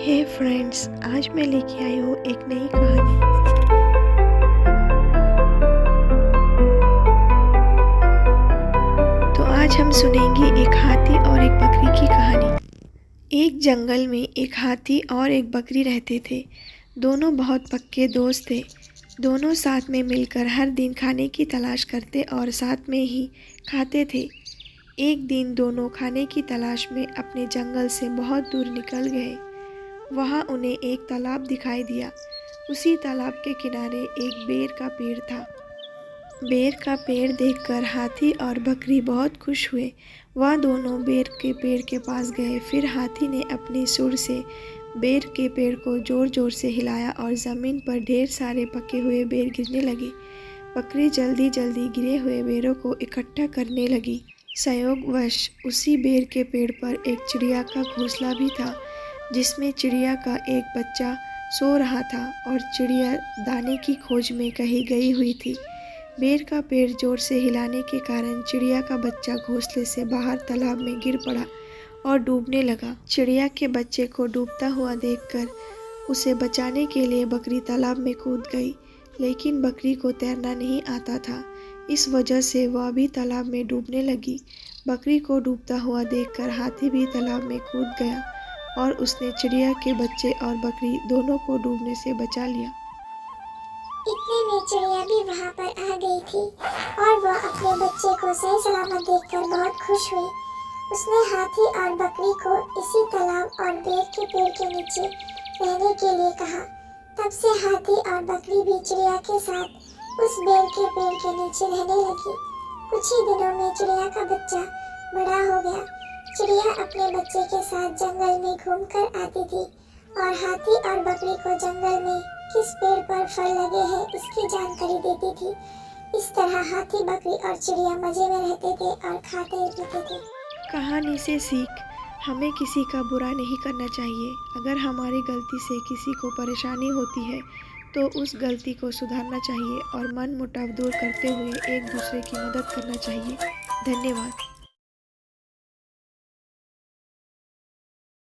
हे friends, आज मैं लेके आई हूँ एक नई कहानी। तो आज हम सुनेंगे एक हाथी और एक बकरी की कहानी। एक जंगल में एक हाथी और एक बकरी रहते थे। दोनों बहुत पक्के दोस्त थे। दोनों साथ में मिलकर हर दिन खाने की तलाश करते और साथ में ही खाते थे। एक दिन दोनों खाने की तलाश में अपने जंगल से बहुत दूर निकल गए। वहाँ उन्हें एक तालाब दिखाई दिया। उसी तालाब के किनारे एक बेर का पेड़ था। बेर का पेड़ देखकर हाथी और बकरी बहुत खुश हुए। वह दोनों बेर के पेड़ के पास गए। फिर हाथी ने अपनी सूंड से बेर के पेड़ को जोर जोर से हिलाया और ज़मीन पर ढेर सारे पके हुए बेर गिरने लगे। बकरी जल्दी जल्दी गिरे हुए बेरों को इकट्ठा करने लगी। संयोगवश उसी बेर के पेड़ पर एक चिड़िया का घोंसला भी था, जिसमें चिड़िया का एक बच्चा सो रहा था और चिड़िया दाने की खोज में कहीं गई हुई थी। बेर का पेड़ जोर से हिलाने के कारण चिड़िया का बच्चा घोंसले से बाहर तालाब में गिर पड़ा और डूबने लगा। चिड़िया के बच्चे को डूबता हुआ देखकर उसे बचाने के लिए बकरी तालाब में कूद गई, लेकिन बकरी को तैरना नहीं आता था। इस वजह से वह भी तालाब में डूबने लगी। बकरी को डूबता हुआ देखकर हाथी भी तालाब में कूद गया और उसने चिड़िया के बच्चे और बकरी दोनों को डूबने से बचा लिया। इतने में चिड़िया भी वहाँ पर आ गई थी और वह अपने बच्चे को सही सलामत देखकर बहुत खुश हुई। उसने हाथी और बकरी को इसी तालाब और बेर के पेड़ के नीचे रहने के लिए कहा। तब से हाथी और बकरी भी चिड़िया के साथ उस बेर के पेड़ के नीचे रहने लगी। कुछ ही दिनों में चिड़िया का बच्चा बड़ा हो गया। चिड़िया अपने बच्चे के साथ जंगल में घूमकर आती थी और हाथी और बकरी को जंगल में किस पेड़ पर फल लगे हैं इसकी जानकारी देती थी। इस तरह हाथी, बकरी और चिड़िया मजे में रहते थे और खाते पीते थे। कहानी से सीख, हमें किसी का बुरा नहीं करना चाहिए। अगर हमारी गलती से किसी को परेशानी होती है तो उस गलती को सुधारना चाहिए और मन मुटाव दूर करते हुए एक दूसरे की मदद करना चाहिए। धन्यवाद।